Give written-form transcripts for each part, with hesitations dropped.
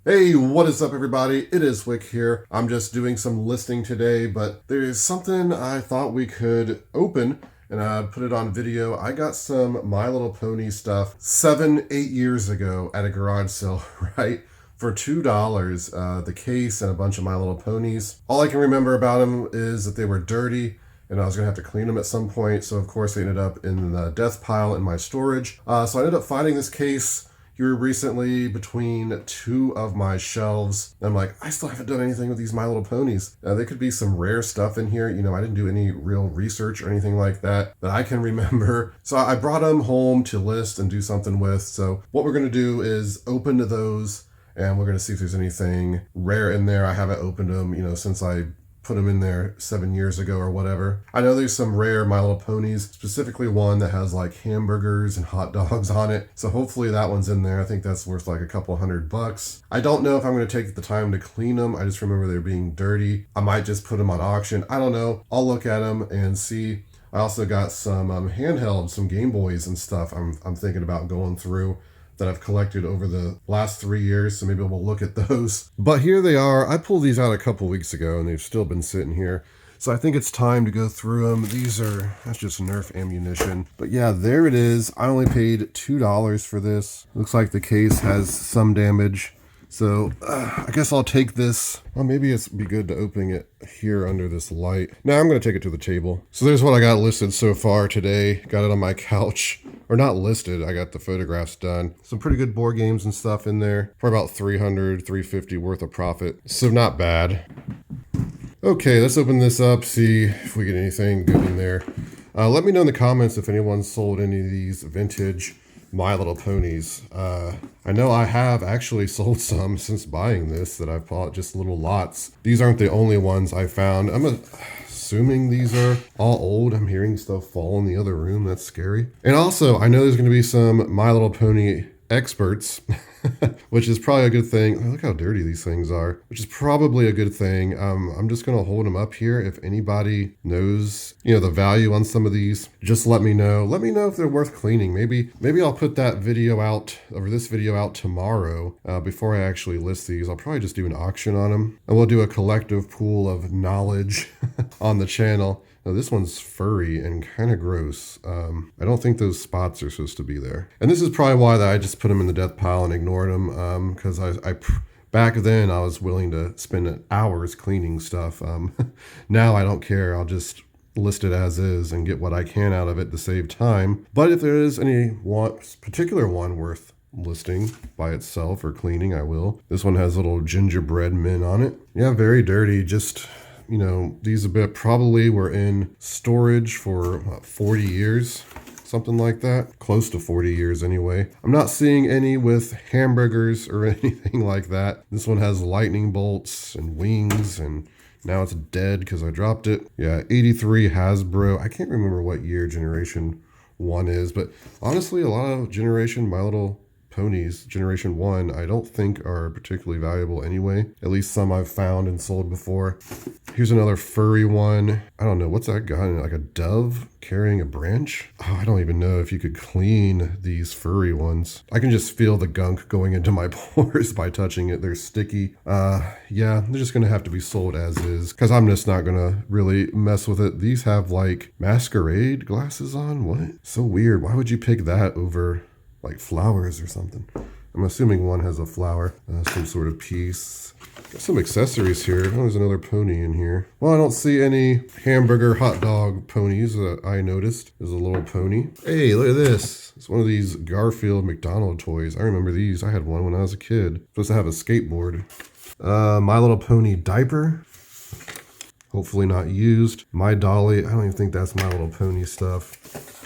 Hey, what is up everybody? It is Wick here. I'm just doing some listing today, but there's something I thought we could open and put it on video. I got some My Little Pony stuff 8 years ago at a garage sale, right? For $2, the case and a bunch of My Little Ponies. All I can remember about them is that they were dirty and I was gonna have to clean them at some point. So of course they ended up in the death pile in my storage. So I ended up finding this case here recently between two of my shelves. I'm like, I still haven't done anything with these My Little Ponies. There could be some rare stuff in here. You know, I didn't do any real research or anything like that I can remember. So I brought them home to list and do something with. So what we're gonna do is open those and we're gonna see if there's anything rare in there. I haven't opened them, you know, since I put them in there 7 years ago or whatever. I know there's some rare My Little Ponies, specifically one that has like hamburgers and hot dogs on it. So hopefully that one's in there. I think that's worth like a couple $100. I don't know if I'm going to take the time to clean them. I just remember they're being dirty. I might just put them on auction. I don't know. I'll look at them and see. I also got some handheld, some Gameboys and stuff I'm thinking about going through that I've collected over the last 3 years, so maybe we'll look at those. But here they are. I pulled these out a couple weeks ago and they've still been sitting here. So I think it's time to go through them. That's just Nerf ammunition. But yeah, there it is. I only paid $2 for this. Looks like the case has some damage. So I guess I'll take this. Well, maybe it'd be good to open it here under this light. Now I'm going to take it to the table. So there's what I got listed so far today. Got it on my couch. Or not listed, I got the photographs done. Some pretty good board games and stuff in there. For about $300, $350 worth of profit. So not bad. Okay, let's open this up, see if we get anything good in there. Let me know in the comments if anyone's sold any of these vintage My Little Ponies. I know I have actually sold some since buying this that I've bought, just little lots. These aren't the only ones I found. I'm assuming these are all old. I'm hearing stuff fall in the other room. That's scary. And also, I know there's going to be some My Little Pony experts, which is probably a good thing. Oh, look how dirty these things are, which is probably a good thing. I'm just going to hold them up here. If anybody knows, you know, the value on some of these, just let me know. Let me know if they're worth cleaning. Maybe I'll put that video out, or this video out tomorrow before I actually list these. I'll probably just do an auction on them and we'll do a collective pool of knowledge on the channel. Now, this one's furry and kind of gross. I don't think those spots are supposed to be there. And this is probably why that I just put them in the death pile and ignored them, because back then I was willing to spend hours cleaning stuff. Now I don't care. I'll just list it as is and get what I can out of it to save time. But if there is any particular one worth listing by itself or cleaning, I will. This one has little gingerbread men on it. Yeah, very dirty. Just, you know, these probably were in storage for 40 years, something like that. Close to 40 years anyway. I'm not seeing any with hamburgers or anything like that. This one has lightning bolts and wings, and now it's dead because I dropped it. Yeah, 83 Hasbro. I can't remember what year Generation 1 is, but honestly, a lot of Generation My Little Ponies Generation 1 I don't think are particularly valuable anyway. At least some I've found and sold before. Here's another furry one. I don't know, what's that got? Like a dove carrying a branch? Oh, I don't even know if you could clean these furry ones. I can just feel the gunk going into my pores by touching it. They're sticky. Yeah, they're just gonna have to be sold as is, because I'm just not gonna really mess with it. These have like masquerade glasses on. What? So weird. Why would you pick that over like flowers or something? I'm assuming one has a flower, some sort of piece. Got some accessories here. Oh, there's another pony in here. Well, I don't see any hamburger hot dog ponies that I noticed. There's a little pony. Hey, look at this. It's one of these Garfield McDonald toys. I remember these. I had one when I was a kid. Supposed to have a skateboard. My Little Pony diaper. Hopefully not used. My Dolly. I don't even think that's My Little Pony stuff.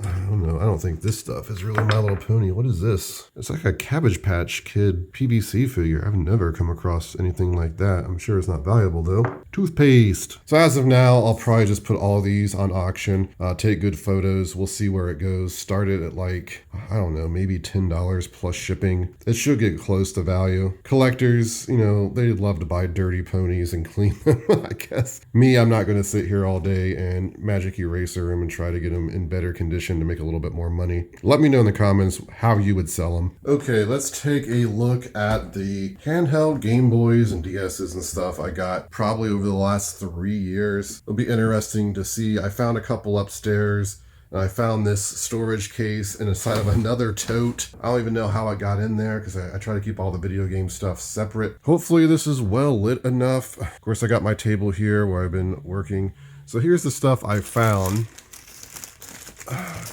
I don't know. I don't think this stuff is really My Little Pony. What is this? It's like a Cabbage Patch Kid PVC figure. I've never come across anything like that. I'm sure it's not valuable though. Toothpaste. So as of now, I'll probably just put all these on auction, take good photos. We'll see where it goes. Start it at like, I don't know, maybe $10 plus shipping. It should get close to value. Collectors, you know, they'd love to buy dirty ponies and clean them, I guess. Me, I'm not going to sit here all day and magic eraser them and try to get them in better condition to make a little bit bit more money. Let me know in the comments how you would sell them. Okay, let's take a look at the handheld Game Boys and DSs and stuff I got probably over the last 3 years. It'll be interesting to see. I found a couple upstairs. I found this storage case inside of another tote. I don't even know how it got in there because I try to keep all the video game stuff separate. Hopefully this is well lit enough. Of course, I got my table here where I've been working. So here's the stuff I found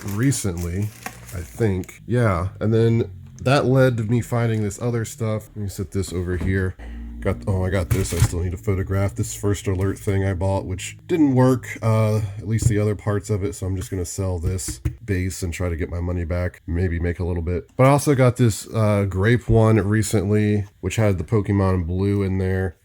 recently, I think. Yeah, and then that led to me finding this other stuff. Let me set this over here. I got this. I still need to photograph this first alert thing I bought, which didn't work, at least the other parts of it. So I'm just going to sell this base and try to get my money back, maybe make a little bit. But I also got this grape one recently, which had the Pokemon Blue in there.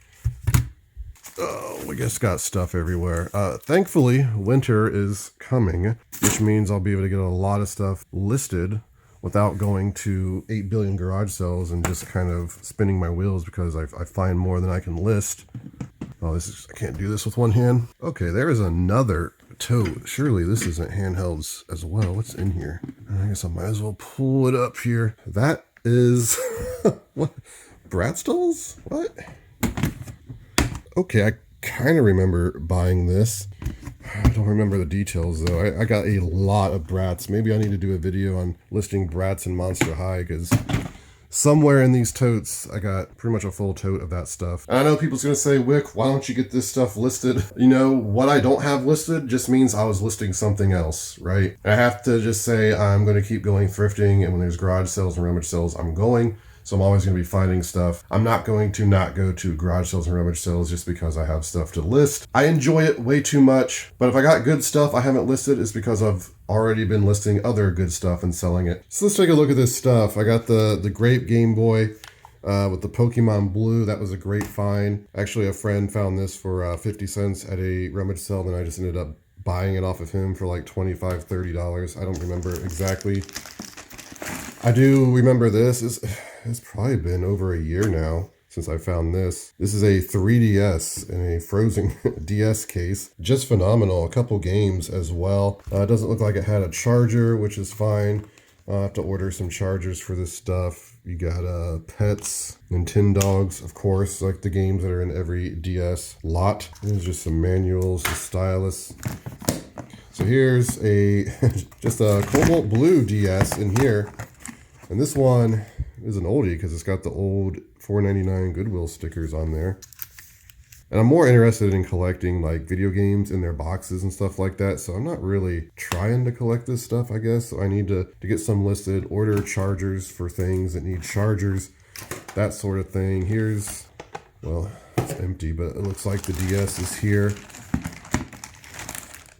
Oh, I guess got stuff everywhere. Thankfully, winter is coming, which means I'll be able to get a lot of stuff listed without going to 8 billion garage sales and just kind of spinning my wheels because I find more than I can list. Oh, I can't do this with one hand. Okay, there is another tote. Surely this isn't handhelds as well. What's in here? I guess I might as well pull it up here. That is, what? Bratz dolls? What? Okay, I kind of remember buying this. I don't remember the details though. I got a lot of Bratz. Maybe I need to do a video on listing Bratz in Monster High because somewhere in these totes, I got pretty much a full tote of that stuff. And I know people's going to say, Wick, why don't you get this stuff listed? You know, what I don't have listed just means I was listing something else, right? I have to just say I'm going to keep going thrifting, and when there's garage sales and rummage sales, I'm going. So I'm always going to be finding stuff. I'm not going to not go to garage sales and rummage sales just because I have stuff to list. I enjoy it way too much, but if I got good stuff I haven't listed, it's because I've already been listing other good stuff and selling it. So let's take a look at this stuff. I got the grape Game Boy with the Pokemon Blue. That was a great find. Actually, a friend found this for 50 cents at a rummage sale, and I just ended up buying it off of him for like $25, $30. I don't remember exactly. I do remember this. It's probably been over a year now since I found this. This is a 3DS in a frozen DS case. Just phenomenal. A couple games as well. It doesn't look like it had a charger, which is fine. I'll have to order some chargers for this stuff. You got pets, Nintendogs, of course, like the games that are in every DS lot. There's just some manuals, a stylus. So here's just a cobalt blue DS in here. And this one is an oldie because it's got the old $4.99 Goodwill stickers on there. And I'm more interested in collecting like video games in their boxes and stuff like that. So I'm not really trying to collect this stuff, I guess. So I need to get some listed, order chargers for things that need chargers, that sort of thing. Here's, well, it's empty, but it looks like the DS is here.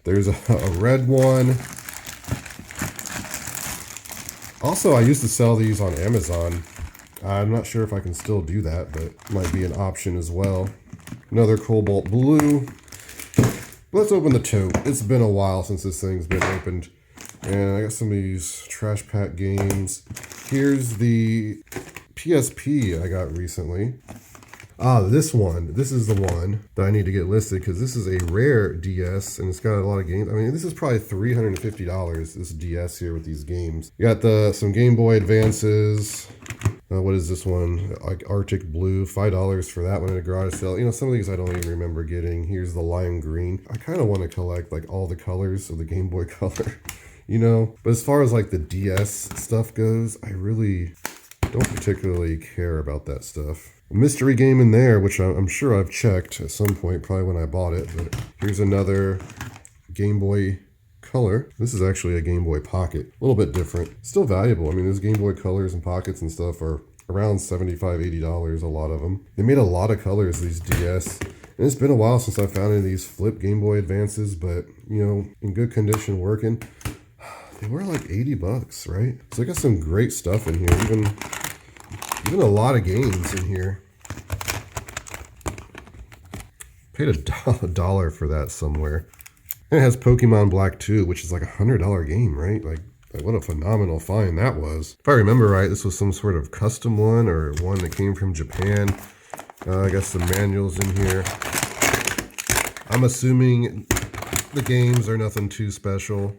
There's a red one. Also, I used to sell these on Amazon. I'm not sure if I can still do that, but it might be an option as well. Another cobalt blue. Let's open the tote. It's been a while since this thing's been opened. And I got some of these trash pack games. Here's the PSP I got recently. This one. This is the one that I need to get listed because this is a rare DS and it's got a lot of games. I mean, this is probably $350, this DS here with these games. You got some Game Boy Advances. What is this one? Like Arctic Blue, $5 for that one at a garage sale. You know, some of these I don't even remember getting. Here's the lime green. I kind of want to collect like all the colors of the Game Boy Color, you know? But as far as like the DS stuff goes, I really don't particularly care about that stuff. A mystery game in there, which I'm sure I've checked at some point, probably when I bought it. But here's another Game Boy Color. This is actually a Game Boy Pocket. A little bit different. Still valuable. I mean, those Game Boy Colors and Pockets and stuff are around $75, $80, a lot of them. They made a lot of colors, these DS. And it's been a while since I found any of these flip Game Boy Advances, but, you know, in good condition working. They were like $80, right? So I got some great stuff in here. Even a lot of games in here. Paid $1 for that somewhere. And it has Pokemon Black 2, which is like $100 game, right? Like what a phenomenal find that was. If I remember right, this was some sort of custom one or one that came from Japan. I got some manuals in here. I'm assuming the games are nothing too special.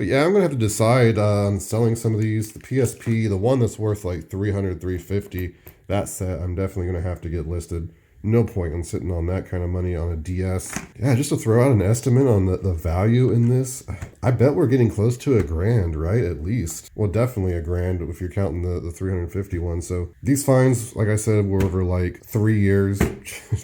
But yeah, I'm gonna have to decide on selling some of these. The PSP, the one that's worth like 300, 350, that set I'm definitely gonna have to get listed. No point in sitting on that kind of money on a DS. Yeah, just to throw out an estimate on the value in this, I bet we're getting close to $1,000, right? At least. Well, definitely $1,000 if you're counting the 350 one. So these finds, like I said, were over like 3 years,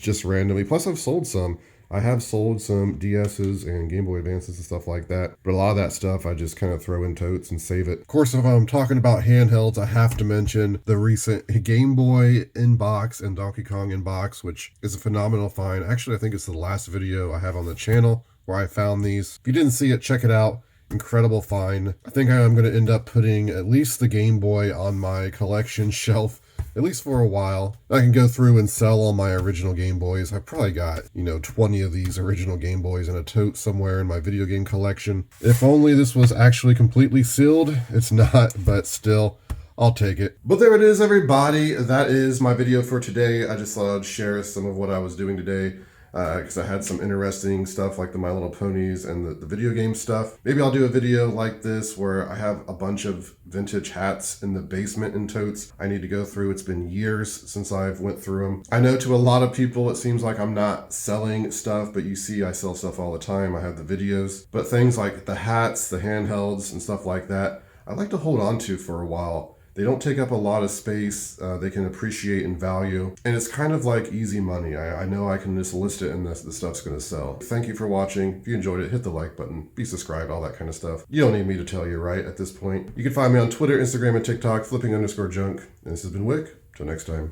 just randomly. Plus I've sold some. I have sold some DSs and Game Boy Advances and stuff like that, but a lot of that stuff I just kind of throw in totes and save it. Of course, if I'm talking about handhelds, I have to mention the recent Game Boy inbox and Donkey Kong inbox, which is a phenomenal find. Actually, I think it's the last video I have on the channel where I found these. If you didn't see it, check it out. Incredible find. I think I'm going to end up putting at least the Game Boy on my collection shelf, at least for a while. I can go through and sell all my original Game Boys. I've probably got, 20 of these original Game Boys in a tote somewhere in my video game collection. If only this was actually completely sealed. It's not, but still, I'll take it. But there it is, everybody. That is my video for today. I just thought I'd share some of what I was doing today, because I had some interesting stuff like the My Little Ponies and the video game stuff. Maybe I'll do a video like this where I have a bunch of vintage hats in the basement in totes I need to go through. It's been years since I've went through them. I know to a lot of people it seems like I'm not selling stuff, but you see I sell stuff all the time. I have the videos. But things like the hats, the handhelds, and stuff like that, I like to hold on to for a while. They don't take up a lot of space. They can appreciate in value. And it's kind of like easy money. I know I can just list it and the stuff's going to sell. Thank you for watching. If you enjoyed it, hit the like button. Be subscribed, all that kind of stuff. You don't need me to tell you, right, at this point. You can find me on Twitter, Instagram, and TikTok, flipping_junk. And this has been Wick. Till next time.